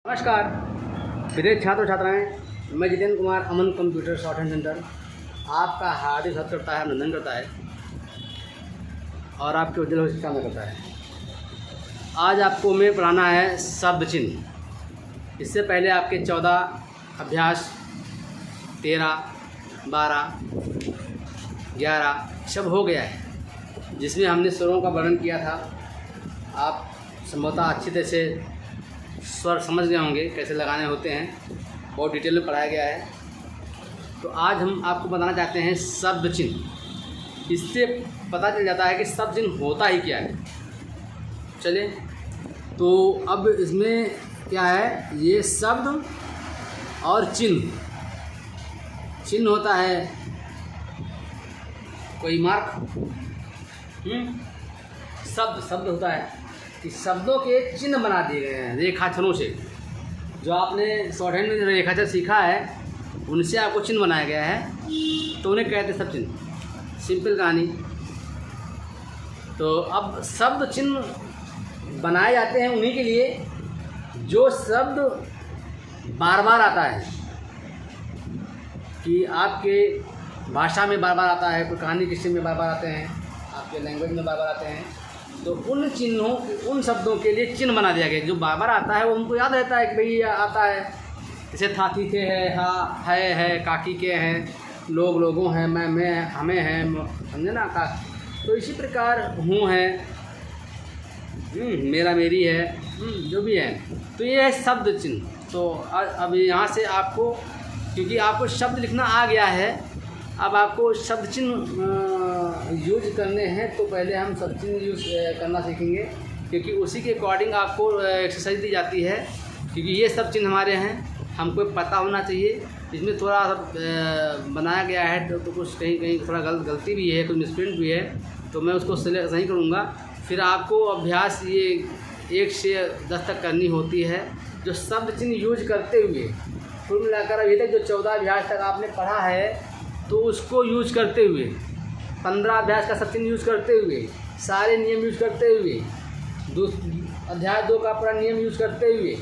नमस्कार विदेश छात्र छात्राएं, मैं जितेंद्र कुमार अमन कंप्यूटर शॉर्ट हैंड सेंटर आपका हार्दिक स्वागत करता है, अभिनंदन करता है और आपके उज्जवल भविष्य की कामना करता है। आज आपको मैं पढ़ाना है शब्द चिन्ह। इससे पहले आपके 14 अभ्यास 13, 12, 11 सब हो गया है, जिसमें हमने स्वरों का वर्णन किया था। आप संभवतः अच्छी तरह से स्वर समझ गए होंगे कैसे लगाने होते हैं, बहुत डिटेल में पढ़ाया गया है। तो आज हम आपको बताना चाहते हैं शब्द चिन्ह। इससे पता चल जाता है कि शब्द चिन्ह होता ही क्या है। चलिए, तो अब इसमें क्या है, ये शब्द और चिन्ह। चिन्ह होता है कोई मार्क, शब्द होता है कि शब्दों के चिन्ह बना दिए गए हैं रेखाक्षरों से। जो आपने शॉर्ट हैंड में रेखाक्षर सीखा है उनसे आपको चिन्ह बनाया गया है, तो उन्हें कहते हैं शब्द चिन्ह। सिंपल कहानी। तो अब शब्द चिन्ह बनाए जाते हैं उन्हीं के लिए जो शब्द बार बार आता है, कि आपके भाषा में बार बार आता है, कोई कहानी किस्से में बार बार आते हैं, आपके लैंग्वेज में बार बार आते हैं। तो उन चिन्हों, उन शब्दों के लिए चिन्ह बना दिया गया। जो बार बार आता है वो उनको याद रहता है कि भाई आता है। जैसे था, थी, थे, है, हा, है, काकी के हैं, लोग, लोगों हैं, मैं, हमें हैं, समझे ना का। तो इसी प्रकार हूँ है, मेरा, मेरी है, जो भी है। तो ये है शब्द चिन्ह। तो अब यहाँ से आपको, क्योंकि आपको शब्द लिखना आ गया है, अब आपको शब्द चिन्ह यूज करने हैं। तो पहले हम शब्द चिन्ह यूज करना सीखेंगे, क्योंकि उसी के अकॉर्डिंग आपको एक्सरसाइज दी जाती है। क्योंकि ये सब चिन्ह हमारे हैं, हमको पता होना चाहिए। इसमें थोड़ा बनाया गया है तो कुछ कहीं कहीं थोड़ा गलती भी है, कुछ मिसप्रिंट भी है, तो मैं उसको सही करूँगा। फिर आपको अभ्यास ये 1 से 10 तक करनी होती है, जो शब्द चिन्ह यूज करते हुए। कुल मिलाकर अभी तक जो 14 अभ्यास तक आपने पढ़ा है, तो उसको यूज करते हुए, 15 अभ्यास का शब्द चिन्ह यूज करते हुए, सारे नियम यूज करते हुए, अध्याय 2 का पूरा नियम यूज करते हुए,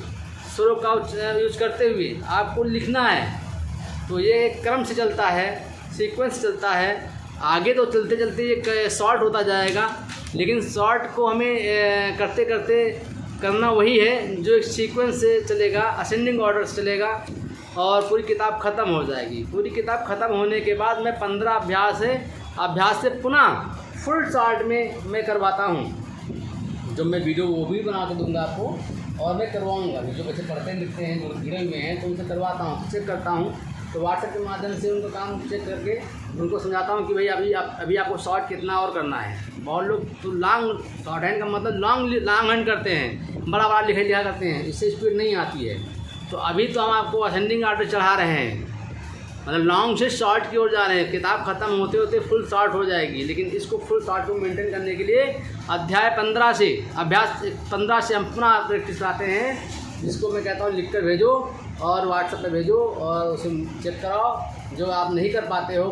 स्वरों का यूज करते हुए आपको लिखना है। तो ये एक क्रम से चलता है, सीक्वेंस चलता है। आगे तो चलते चलते ये शॉर्ट होता जाएगा, लेकिन शॉर्ट को हमें करते करते करना वही है जो एक सीक्वेंस से चलेगा, असेंडिंग ऑर्डर से चलेगा, और पूरी किताब ख़त्म हो जाएगी। पूरी किताब ख़त्म होने के बाद मैं 15 अभ्यास से पुनः फुल शॉर्ट में मैं करवाता हूँ। जो मैं वीडियो वो भी बना के दूँगा आपको, और मैं करवाऊँगा। जो बच्चे पढ़ते लिखते हैं, जो गिरे हुए हैं, तो उनसे करवाता हूँ, चेक करता हूँ। तो व्हाट्सएप के माध्यम से उनका काम चेक करके उनको समझाता हूँ कि भाई अभी आपको शॉर्ट कितना और करना है। बहुत लोग तो लॉन्ग शॉर्ट हैंड का मतलब लॉन्ग हैंड करते हैं, बड़ा बड़ा लिखा करते हैं, इससे स्पीड नहीं आती है। तो अभी तो हम आपको असेंडिंग ऑर्डर चढ़ा रहे हैं, मतलब लॉन्ग से शॉर्ट की ओर जा रहे हैं। किताब ख़त्म होते होते फुल शॉर्ट हो जाएगी, लेकिन इसको फुल शॉर्ट को मेंटेन करने के लिए अध्याय 15 से, अभ्यास 15 से हम पुनः प्रैक्टिस कराते हैं, जिसको मैं कहता हूँ लिख कर भेजो और व्हाट्सएप पर भेजो और उसे चेक कराओ। जो आप नहीं कर पाते हो,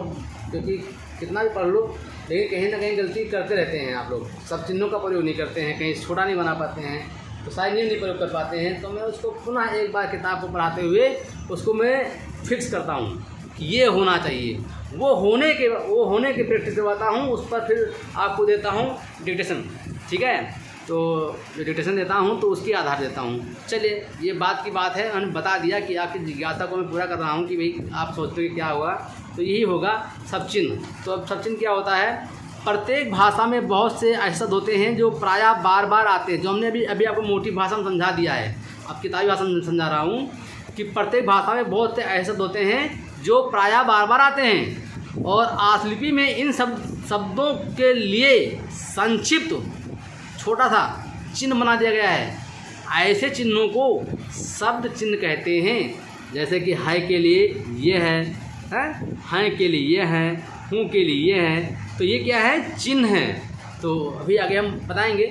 क्योंकि कितना भी पढ़ लो, लेकिन कहीं ना कहीं गलती करते रहते हैं आप लोग। सब चिन्हों का प्रयोग नहीं करते हैं, कहीं छोटा नहीं बना पाते हैं, तो सारे नियम नहीं प्रयोग कर पाते हैं। तो मैं उसको पुनः एक बार किताब को पढ़ाते हुए उसको मैं फिक्स करता हूँ कि ये होना चाहिए। वो होने के प्रैक्टिस करवाता हूँ, उस पर फिर आपको देता हूँ डिक्टेशन। ठीक है, तो जो डिक्टेशन देता हूँ तो उसके आधार देता हूँ। चलिए, ये बात की बात है, मैंने बता दिया कि आपकी जिज्ञासा को मैं पूरा कर रहा हूँ कि भाई आप सोचते हो कि क्या होगा। तो यही होगा शब्द चिन्ह। तो अब शब्द चिन्ह क्या होता है, प्रत्येक भाषा में बहुत से ऐसे शब्द होते हैं जो प्रायः बार बार आते हैं। जो हमने अभी आपको मोटी भाषा में समझा दिया है, अब किताबी भाषा में समझा रहा हूँ कि प्रत्येक भाषा में बहुत से ऐसे शब्द होते हैं जो प्रायः बार बार आते हैं, और आसलिपि में इन शब्दों के लिए संक्षिप्त छोटा सा चिन्ह बना दिया गया है। ऐसे चिन्हों को शब्द चिन्ह कहते हैं। जैसे कि है के लिए ये है, हैं के लिए ये है, हूँ के लिए ये है। तो ये क्या है, चिन्ह है। तो अभी आगे हम बताएंगे।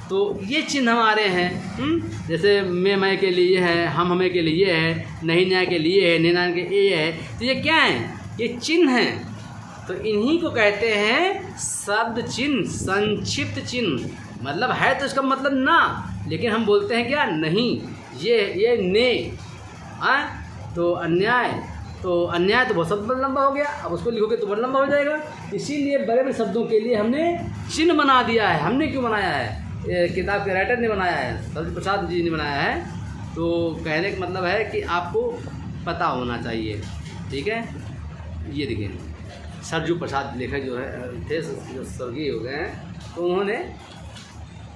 तो ये चिन्ह हमारे हैं। जैसे मैं के लिए है, हम हमें के लिए है, नहीं न्याय के लिए है, नैना के ये है। तो ये क्या है, ये चिन्ह हैं। तो इन्हीं को कहते हैं शब्द चिन्ह, संक्षिप्त चिन्ह। मतलब है तो इसका मतलब ना, लेकिन हम बोलते हैं क्या, नहीं, ये ने, हाँ, तो अन्याय, तो अन्याय तो बहुत शब्द लंबा हो गया, अब उसको लिखोगे तो बहुत लंबा हो जाएगा। इसीलिए बड़े बड़े शब्दों के लिए हमने चिन्ह बना दिया है। हमने क्यों बनाया है? किताब के राइटर ने बनाया है, सरजू प्रसाद जी ने बनाया है। तो कहने का मतलब है कि आपको पता होना चाहिए, ठीक है। ये देखिए सरजू प्रसाद लेखक जो है थे, जो स्वर्गीय हो गए हैं, तो उन्होंने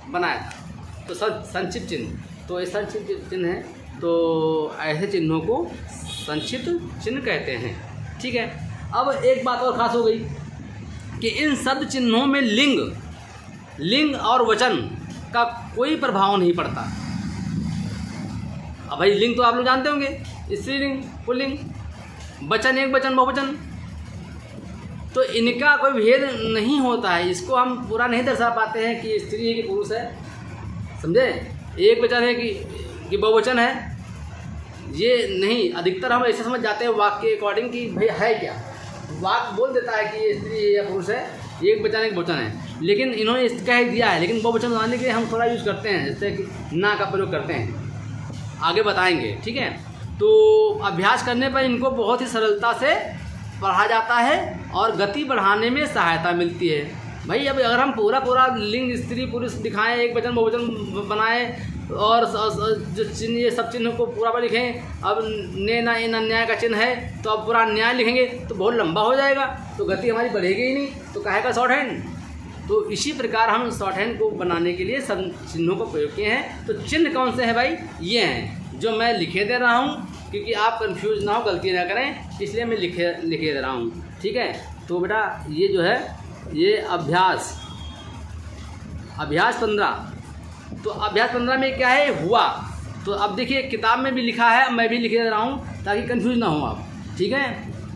बनाया था। तो संक्षिप्त चिन्ह, तो ये संक्षिप्त चिन्ह है, तो ऐसे चिन्हों को संक्षिप्त चिन्ह कहते हैं, ठीक है। अब एक बात और खास हो गई कि इन शब्द चिन्हों में लिंग और वचन का कोई प्रभाव नहीं पड़ता। अब भाई लिंग तो आप लोग जानते होंगे, स्त्रीलिंग, पुल्लिंग, वचन एक वचन बहुवचन, तो इनका कोई भेद नहीं होता है। इसको हम पूरा नहीं दर्शा पाते हैं कि स्त्री है कि पुरुष है, समझे। एक वचन है कि बहुवचन है, ये नहीं। अधिकतर हम ऐसे समझ जाते हैं वाक्य के अकॉर्डिंग कि भाई है क्या, वाक्य बोल देता है कि ये स्त्री है या पुरुष है, एक वचन एक बहुवचन है, लेकिन इन्होंने कह दिया है। लेकिन बहुवचन बनाने के लिए हम थोड़ा यूज़ करते हैं, जैसे कि ना का प्रयोग करते हैं, आगे बताएंगे, ठीक है। तो अभ्यास करने पर इनको बहुत ही सरलता से पढ़ा जाता है और गति बढ़ाने में सहायता मिलती है। भाई अब अगर हम पूरा लिंग स्त्री पुरुष दिखाएं, एक वचन बहुवचन बनाएं और जो चिन्ह, ये सब चिन्ह को पूरा पर लिखें, अब ने ना इन अन्याय का चिन्ह है तो अब पूरा अन्याय लिखेंगे तो बहुत लंबा हो जाएगा, तो गति हमारी बढ़ेगी ही नहीं, तो काहे का शॉर्ट हैंड। तो इसी प्रकार हम शॉर्ट हैंड को बनाने के लिए सब चिन्हों को प्रयोग किए हैं। तो चिन्ह कौन से हैं भाई? ये हैं जो मैं लिखे दे रहा हूँ, क्योंकि आप कंफ्यूज ना हो, गलती ना करें, इसलिए मैं लिखे दे रहा हूँ, ठीक है। तो बेटा ये जो है ये अभ्यास 15, तो अभ्यास 15 में क्या है? हुआ। तो अब देखिए किताब में भी लिखा है, मैं भी लिखे दे रहा हूँ ताकि कंफ्यूज ना हो आप, ठीक है।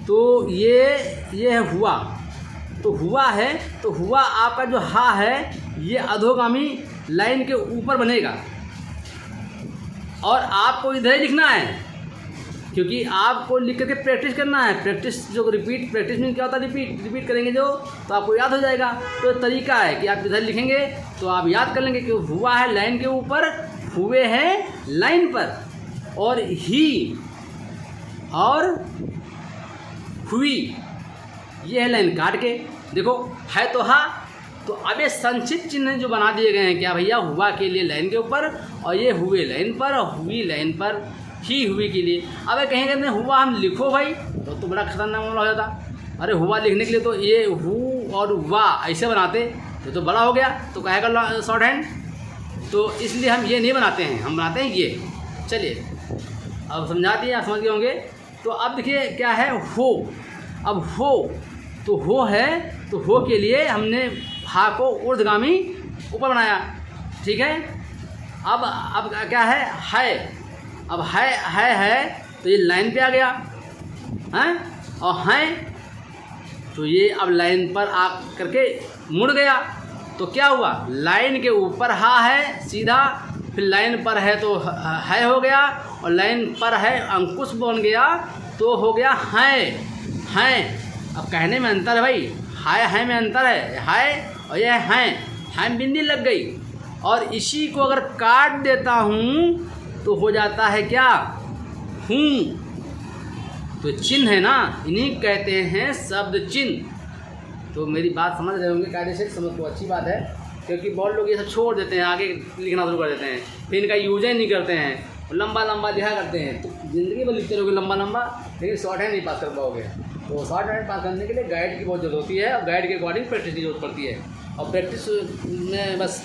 तो ये है हुआ। तो हुआ है, तो हुआ आपका जो हा है ये अधोगामी लाइन के ऊपर बनेगा और आपको इधर ही लिखना है, क्योंकि आपको लिख करके प्रैक्टिस करना है। प्रैक्टिस जो प्रैक्टिस में क्या होता है? रिपीट करेंगे जो, तो आपको याद हो जाएगा। तो तरीका है कि आप इधर लिखेंगे तो आप याद कर लेंगे कि हुआ है लाइन के ऊपर, हुए हैं लाइन पर, और ही और हुई ये है लाइन काट के। देखो है तो हा, तो अब ये संक्षिप्त चिन्ह जो बना दिए गए हैं क्या भैया? हुआ के लिए लाइन के ऊपर, और ये हुए लाइन पर, और हुई लाइन पर, ही हुई के लिए। अब कहीं कहते हैं हुआ हम लिखो भाई, तो बड़ा खतरनाक मामला हो जाता। अरे हुआ लिखने के लिए तो ये हु और वाह ऐसे बनाते तो बड़ा हो गया, तो कहेगा शॉर्ट हैंड। तो इसलिए हम ये नहीं बनाते हैं, हम बनाते हैं ये। चलिए अब समझा दिए, आप समझ गए होंगे। तो अब देखिए क्या है? हो। अब हो, तो हो है, तो हो के लिए हमने हा को ऊर्ध्वगामी ऊपर बनाया, ठीक है। अब क्या है? अब है तो ये लाइन पे आ गया, हैं, और हैं तो ये अब लाइन पर आ करके मुड़ गया। तो क्या हुआ? लाइन के ऊपर हा है सीधा, फिर लाइन पर है तो है हो गया, और लाइन पर है अंकुश बन गया तो हो गया हैं। अब कहने में अंतर है भाई, है में अंतर है और यह है में बिंदी लग गई। और इसी को अगर काट देता हूँ तो हो जाता है क्या? हूँ। तो चिन्ह है ना, इन्हीं कहते हैं शब्द चिन्ह। तो मेरी बात समझ रहे होंगे कायदे से, समझ तो अच्छी बात है, क्योंकि बहुत लोग ये सब छोड़ देते हैं, आगे लिखना शुरू कर देते हैं, फिर इनका यूज ही नहीं करते हैं, लंबा लिखा करते हैं। तो ज़िंदगी में लिखते रहोगे लंबा, लेकिन शॉर्ट हैंड नहीं पास कर पाओगे। तो शॉर्ट हैंड पास करने के लिए गाइड की बहुत जरूरत होती है, और गाइड के अकॉर्डिंग प्रैक्टिस की जरूरत पड़ती है। और प्रैक्टिस में बस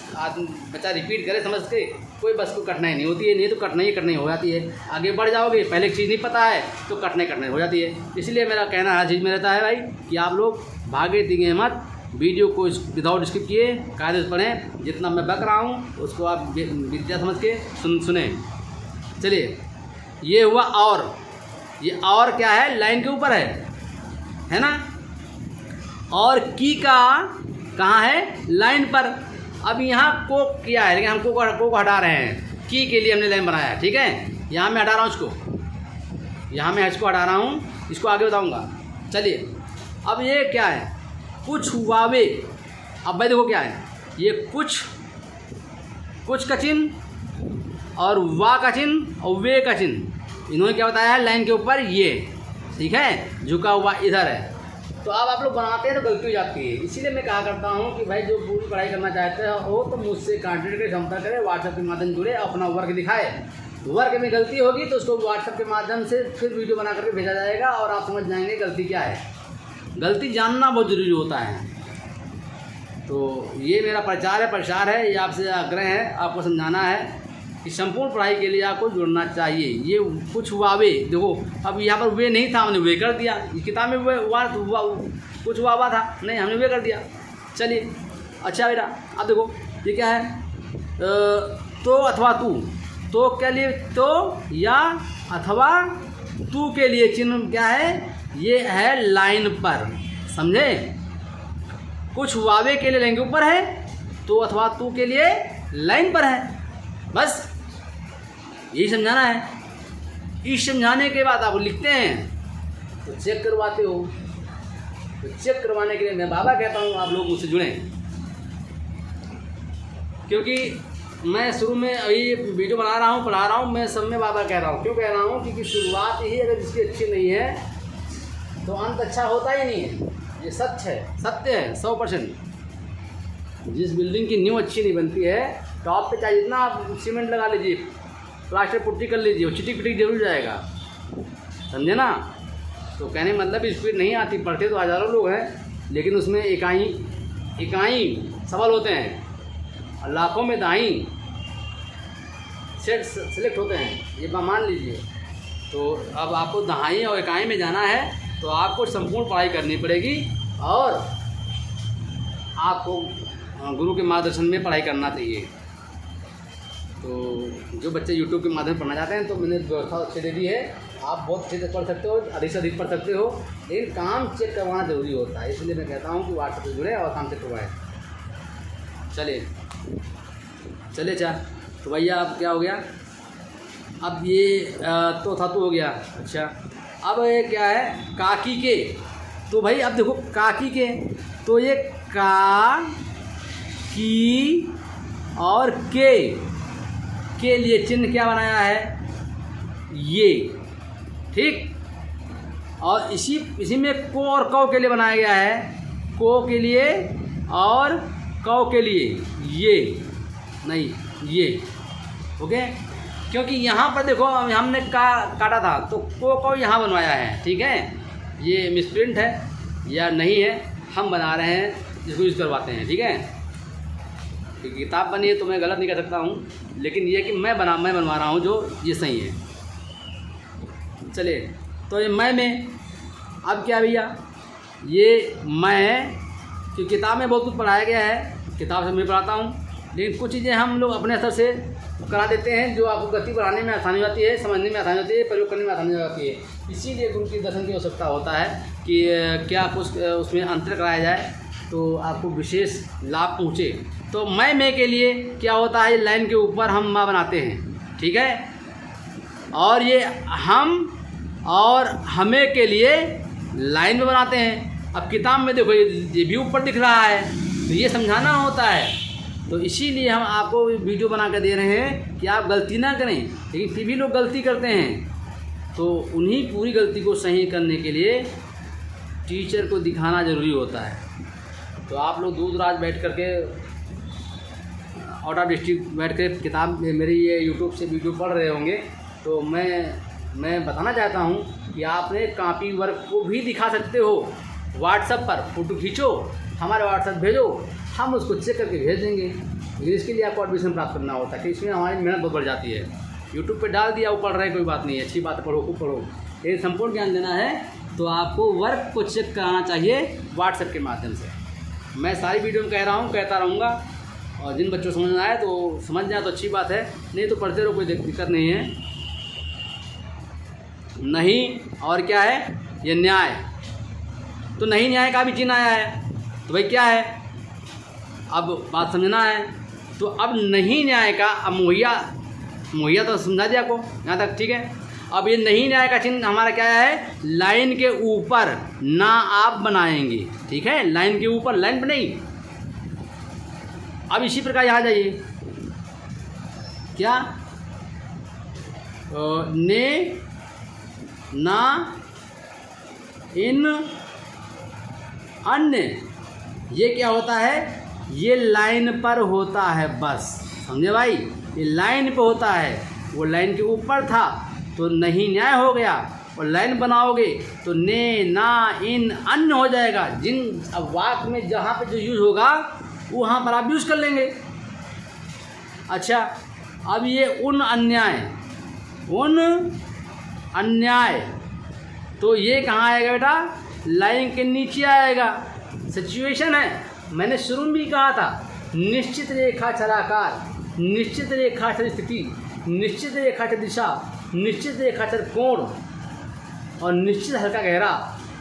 बच्चा रिपीट करे समझ के, कोई बस को कठिनाई नहीं होती है, नहीं तो कठिनाई हो जाती है। आगे बढ़ जाओगे, पहले एक चीज़ नहीं पता है तो कठिनाई हो जाती है। इसलिए मेरा कहना हर चीज़ में रहता है भाई कि आप लोग भागे दिगे मत, वीडियो को विदाउट स्किप किए कायदे से पढ़ें। जितना मैं बक रहा हूँ उसको आप विद्या समझ के सुने। चलिए ये हुआ, और ये और क्या है? लाइन के ऊपर है ना। और की का कहाँ है? लाइन पर। अब यहाँ को किया है, लेकिन हम को हटा रहे हैं, की के लिए हमने लाइन बनाया है, ठीक है। यहाँ मैं हटा रहा हूँ इसको, यहाँ मैं इसको हटा रहा हूँ, इसको आगे बताऊँगा। चलिए अब ये क्या है? कुछ हुआवे। अब भाई देखो क्या है, ये कुछ का चिन्ह और वा का चिन्ह और वे का चिन्ह, इन्होंने क्या बताया है लाइन के ऊपर ये, ठीक है, झुका हुआ इधर है। तो अब आप लोग बनाते हैं तो गलती हो जाती है। इसीलिए मैं कहा करता हूँ कि भाई जो पूरी पढ़ाई करना चाहते हो तो मुझसे कॉन्टैक्ट करें, संपर्क करें, व्हाट्सएप के माध्यम जुड़े, अपना वर्क दिखाए। वर्क में गलती होगी तो उसको व्हाट्सएप के माध्यम से फिर वीडियो बना करके भेजा जाएगा और आप समझ जाएंगे गलती क्या है। गलती जानना बहुत ज़रूरी होता है। तो ये मेरा प्रचार है, ये आपसे आग्रह है, आपको समझाना है कि संपूर्ण पढ़ाई के लिए आपको जुड़ना चाहिए। ये कुछ वावे देखो, अब यहाँ पर वे नहीं था, हमने वे कर दिया। इस किताब में वे कुछ वावा था, नहीं हमने वे कर दिया। चलिए अच्छा बेटा, अब देखो ये क्या है, तो अथवा तू, तो के लिए तो या अथवा तू के लिए चिन्ह क्या है, ये है लाइन पर, समझे। कुछ वावे के लिए लाइन के ऊपर है, तो अथवा तू के लिए लाइन पर है, बस यही समझाना है। इस समझाने के बाद आप लिखते हैं तो चेक करवाते हो, तो चेक करवाने के लिए मैं बाबा कहता हूँ आप लोग मुझसे जुड़ें। क्योंकि मैं शुरू में अभी वीडियो बना रहा हूँ, पढ़ा रहा हूँ, मैं सब में बाबा कह रहा हूँ। क्यों कह रहा हूँ, क्योंकि शुरुआत ही अगर जिसकी अच्छी नहीं है तो अंत अच्छा होता ही नहीं है। ये सत्य है 100%। जिस बिल्डिंग की नींव अच्छी नहीं बनती है, टॉप पे चाहे जितना आप सीमेंट लगा लीजिए, प्लास्टर पुट्टी कर लीजिए, वो चिटिक पिटिक जरूर जाएगा, समझे ना। तो कहने मतलब स्पीड नहीं आती, पढ़ते तो हज़ारों लोग हैं, लेकिन उसमें इकाई सफल होते हैं और लाखों में दाई सेलेक्ट होते हैं, ये मान लीजिए। तो अब आपको दहाई और इकाई में जाना है तो आपको संपूर्ण पढ़ाई करनी पड़ेगी और आपको गुरु के मार्गदर्शन में पढ़ाई करना चाहिए। तो जो बच्चे YouTube के माध्यम से पढ़ना चाहते हैं तो मैंने व्यवस्था अच्छी दे दी है, आप बहुत अच्छे से पढ़ सकते हो, अधिक से अधिक पढ़ सकते हो, लेकिन काम चेक करवाना ज़रूरी होता है। इसलिए मैं कहता हूँ कि व्हाट्सएप से जुड़े और काम चेक करवाएं। चलिए चार, तो भैया अब क्या हो गया, अब ये तो था तो हो गया। अच्छा, अब ये क्या है, काकी के, तो भाई अब देखो काकी के, तो ये का, की और के लिए चिन्ह क्या बनाया है, ये, ठीक। और इसी में को और कौ के लिए बनाया गया है, को के लिए और कौ के लिए ये नहीं, ये ओके। क्योंकि यहाँ पर देखो हमने काटा था तो को यहाँ बनवाया है, ठीक है। ये मिसप्रिंट है या नहीं है, हम बना रहे हैं, इसको यूज़ करवाते हैं, ठीक है। किताब बनी है तो मैं गलत नहीं कर सकता हूँ, लेकिन ये कि मैं बनवा रहा हूँ जो ये सही है। चलिए, तो ये मैं में अब क्या भैया, ये मैं कि किताब में बहुत कुछ पढ़ाया गया है, किताब से मैं पढ़ाता हूँ, लेकिन कुछ चीज़ें हम लोग अपने स्तर से करा देते हैं जो आपको गति बढ़ाने में आसानी होती है, समझने में आसानी होती है, प्रयोग करने में आसानी हो जाती है। इसीलिए गुरु के दर्शन की आवश्यकता होता है कि क्या कुछ उसमें अंतर कराया जाए तो आपको विशेष लाभ पहुँचे। तो मैं के लिए क्या होता है, लाइन के ऊपर हम माँ बनाते हैं, ठीक है। और ये हम और हमें के लिए लाइन में बनाते हैं। अब किताब में देखो ये भी ऊपर दिख रहा है, तो ये समझाना होता है। तो इसीलिए हम आपको वीडियो बना कर दे रहे हैं कि आप गलती ना करें, लेकिन फिर भी लोग गलती करते हैं। तो उन्हीं पूरी गलती को सही करने के लिए टीचर को दिखाना ज़रूरी होता है। तो आप लोग दूर दराज बैठ करके, आउट ऑफ डिस्ट्रिक्ट बैठ कर किताब मेरी ये यूट्यूब से वीडियो पढ़ रहे होंगे, तो मैं बताना चाहता हूँ कि आपने कॉपी वर्क को भी दिखा सकते हो। व्हाट्सएप पर फ़ोटो खींचो, हमारे व्हाट्सएप भेजो, हम उसको चेक करके भेज देंगे। लेकिन इसके लिए आपको एडमिशन प्राप्त करना होता है कि इसमें हमारी मेहनत बहुत बढ़ जाती है। यूट्यूब पे डाल दिया, वो पढ़ रहे हैं, कोई बात नहीं है, अच्छी बात है, पढ़ो खूब पढ़ो। लेकिन संपूर्ण ज्ञान देना है तो आपको वर्क को चेक कराना चाहिए व्हाट्सएप के माध्यम से। मैं सारी वीडियो में कह रहा हूँ, कहता रहूँगा, और जिन बच्चों को समझ में आए तो समझ जाए तो अच्छी बात है, नहीं तो पढ़ते रहो, कोई दिक्कत नहीं है। नहीं और क्या है, ये न्याय, तो नहीं न्याय का भी चिन्ह आया है, तो भाई क्या है, अब बात समझना है। तो अब नहीं न्याय का, अब मुहैया तो समझा दिया आपको यहाँ तक, ठीक है। अब ये नहीं न्याय का चिन्ह हमारा क्या है, लाइन के ऊपर ना आप बनाएंगे, ठीक है, लाइन के ऊपर, लाइन पर नहीं। अब इसी प्रकार यहाँ जाइए, क्या ने, ना, इन, अन्य, ये क्या होता है, ये लाइन पर होता है बस। समझे भाई, ये लाइन पे होता है। वो लाइन के ऊपर था तो नहीं न्याय हो गया, और लाइन बनाओगे तो ने, ना, इन, अन्य हो जाएगा। जिन अब वाक्य में जहाँ पे जो यूज होगा वहाँ पर आप यूज़ कर लेंगे। अच्छा, अब ये उन अन्याय, उन अन्याय, तो ये कहाँ आएगा बेटा, लाइन के नीचे आएगा। सिचुएशन है, मैंने शुरू में भी कहा था, निश्चित रेखा चराकार, निश्चित रेखा चर स्थिति, निश्चित रेखा चर दिशा, निश्चित रेखा चर कोण, और निश्चित हल्का गहरा,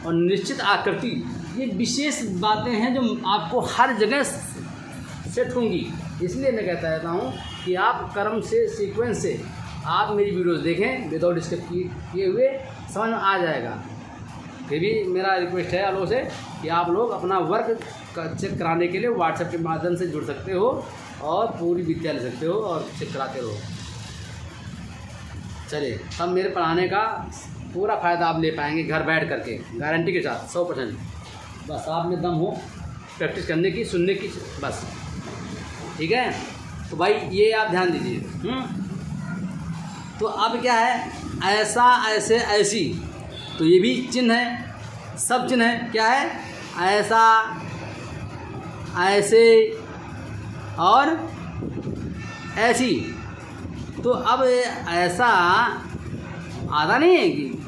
और निश्चित आकृति। ये विशेष बातें हैं जो आपको हर जगह सेट होंगी। इसलिए मैं कहता रहता हूँ कि आप कर्म से, सीक्वेंस से आप मेरी वीडियोस देखें, विदाउट स्किप किए हुए, समझ में आ जाएगा। फिर भी मेरा रिक्वेस्ट है आप लोगों से कि आप लोग अपना वर्क चेक कराने के लिए व्हाट्सएप के माध्यम से जुड़ सकते हो और पूरी विद्या ले सकते हो और चेक कराते रहो। चलिए, अब मेरे पढ़ाने का पूरा फ़ायदा आप ले पाएंगे घर बैठ करके, गारंटी के साथ 100%। बस आप में दम हो प्रैक्टिस करने की, सुनने की, बस। ठीक है, तो भाई ये आप ध्यान दीजिए। तो अब क्या है, ऐसा, ऐसे, ऐसी, तो ये भी चिन्ह है, सब चिन्ह है। क्या है, ऐसा, ऐसे और ऐसी। तो अब ऐसा आधा नहीं है कि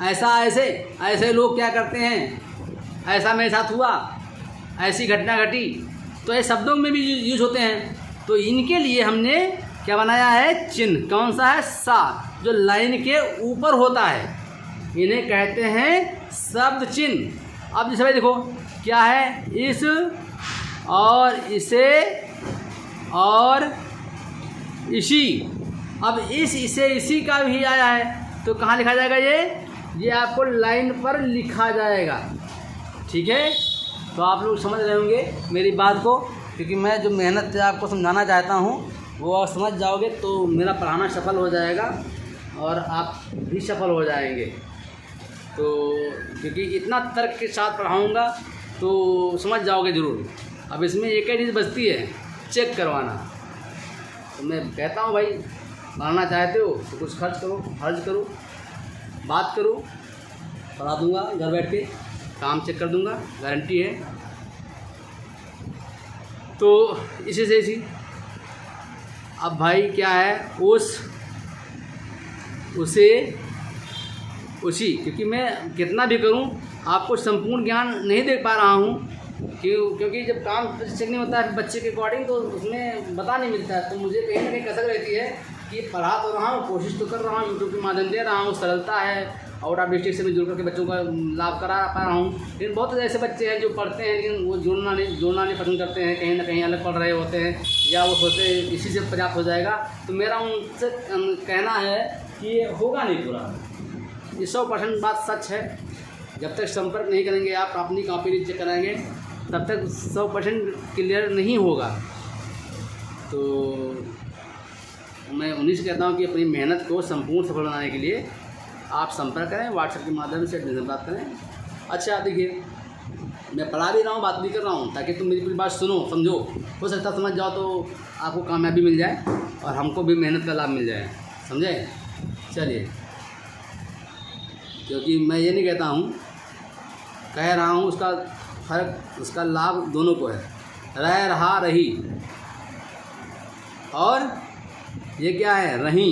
ऐसा, ऐसे, ऐसे लोग क्या करते हैं, ऐसा मेरे साथ हुआ, ऐसी घटना घटी, तो ये शब्दों में भी यूज होते हैं। तो इनके लिए हमने क्या बनाया है, चिन्ह। कौन सा है, सा, जो लाइन के ऊपर होता है, इन्हें कहते हैं शब्द चिन्ह। अब जैसे भाई देखो क्या है, इस और इसे और इसी। अब इस, इसे, इसी का भी आया है, तो कहाँ लिखा जाएगा, ये आपको लाइन पर लिखा जाएगा। ठीक है, तो आप लोग समझ रहे होंगे मेरी बात को, क्योंकि मैं जो मेहनत से आपको समझाना चाहता हूँ वो आप समझ जाओगे तो मेरा पढ़ाना सफल हो जाएगा और आप भी सफल हो जाएंगे। तो क्योंकि इतना तर्क के साथ पढ़ाऊँगा तो समझ जाओगे ज़रूर। अब इसमें एक ही चीज़ बचती है, चेक करवाना। तो मैं कहता हूँ भाई, पढ़ाना चाहते हो तो कुछ खर्च करो, बात करो, पढ़ा दूँगा घर बैठ के, काम चेक कर दूँगा, गारंटी है। तो इसी से इसी। अब भाई क्या है, उस, उसे, उसी, क्योंकि मैं कितना भी करूं आपको संपूर्ण ज्ञान नहीं दे पा रहा हूं, क्योंकि जब काम चेक नहीं होता है बच्चे के अकॉर्डिंग तो उसमें बता नहीं मिलता है। तो मुझे कहीं ना कहीं कसक रहती है कि पढ़ा तो रहा हूँ, कोशिश तो कर रहा हूँ, यूट्यूब के माध्यम दे रहा हूँ, सरलता है, आउट ऑफ डिस्ट्रिक्ट से मैं जुड़ करके बच्चों का लाभ करा पा रहा हूँ। लेकिन बहुत ऐसे बच्चे हैं जो पढ़ते हैं लेकिन वो जुड़ना नहीं पसंद करते हैं, कहीं ना कहीं अलग पढ़ रहे होते हैं, या वो सोचते हैं इसी से पर्याप्त हो जाएगा। तो मेरा उनसे कहना है कि ये होगा नहीं पूरा, ये 100% बात सच है। जब तक संपर्क नहीं करेंगे आप, अपनी कॉपी नहीं चेक कराएंगे, तब तक 100% क्लियर नहीं होगा। तो मैं उन्हीं से कहता हूँ कि अपनी मेहनत को संपूर्ण सफल बनाने के लिए आप संपर्क करें, व्हाट्सएप के माध्यम से एडमिशन प्राप्त करें। अच्छा देखिए, मैं पढ़ा भी रहा हूँ, बात भी कर रहा हूँ, ताकि तुम मेरी पूरी बात सुनो, समझो। हो सकता समझ जाओ तो आपको कामयाबी मिल जाए और हमको भी मेहनत का लाभ मिल जाए, समझे। चलिए, क्योंकि मैं ये नहीं कहता हूँ, कह रहा हूँ, उसका फ़र्क, उसका लाभ दोनों को है। रह, रहा, रही, और ये क्या है, रही।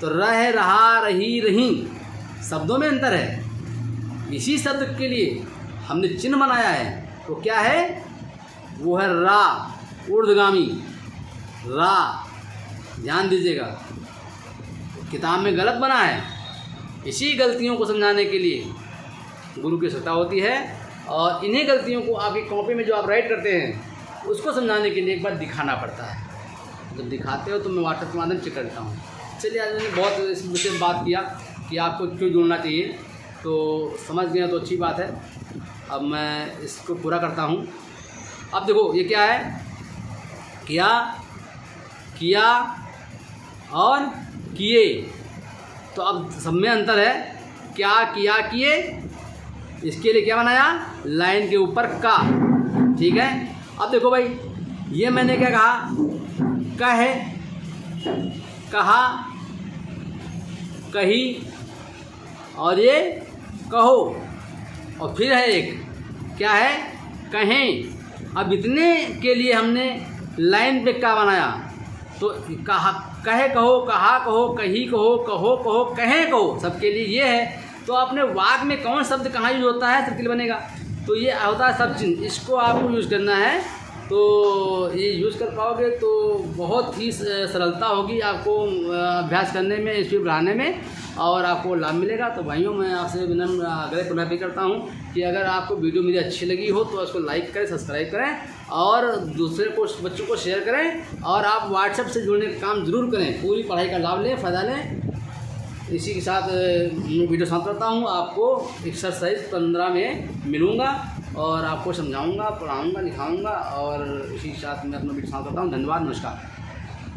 तो रह, रहा, रही, रही शब्दों में अंतर है। इसी शब्द के लिए हमने चिन्ह बनाया है। तो क्या है, वो है रा, ऊर्ध्वगामी रा। ध्यान दीजिएगा, किताब में गलत बना है। इसी गलतियों को समझाने के लिए गुरु की आवश्यकता होती है, और इन्हीं गलतियों को आपकी कॉपी में जो आप राइट करते हैं उसको समझाने के लिए एक बार दिखाना पड़ता है। जब दिखाते हो तो मैं व्हाट्सएप के माध्यम से करता हूँ। चलिए, आज मैंने बहुत इस विषय में बात किया कि आपको क्यों जुड़ना चाहिए, तो समझ गया तो अच्छी बात है। अब मैं इसको पूरा करता हूँ। अब देखो ये क्या है, किया, किया और किए। तो अब सब में अंतर है, क्या किया किए, इसके लिए क्या बनाया, लाइन के ऊपर का। ठीक है, अब देखो भाई, ये मैंने क्या कहा, कहे, कहा, कही, और ये कहो, और फिर है एक क्या है, कहें। अब इतने के लिए हमने लाइन पे का बनाया, तो कहा, कहे कहो, कहा कहो, कही कहो, कहो कहो, कहें कहो, सबके लिए ये है। तो अपने वाक्य में कौन शब्द कहाँ यूज होता है, सबके लिए बनेगा। तो ये होता है सब चिन्ह, इसको आपको यूज़ करना है। तो ये यूज़ कर पाओगे तो बहुत ही सरलता होगी आपको अभ्यास करने में, स्पीड बढ़ाने में, और आपको लाभ मिलेगा। तो भाइयों, मैं आपसे विनम्र आग्रह पुनः भी करता हूँ कि अगर आपको वीडियो मेरी अच्छी लगी हो तो उसको लाइक करें, सब्सक्राइब करें, और दूसरे को, बच्चों को शेयर करें, और आप व्हाट्सएप से जुड़ने का काम ज़रूर करें। पूरी पढ़ाई का लाभ लें, फ़ायदा लें। इसी के साथ मैं वीडियो समाप्त करता हूँ। आपको एक्सरसाइज 15 में मिलूँगा और आपको समझाऊँगा, पढ़ाऊँगा, लिखाऊँगा, और इसी के साथ मैं अपना वीडियो समाप्त करता हूँ। धन्यवाद, नमस्कार।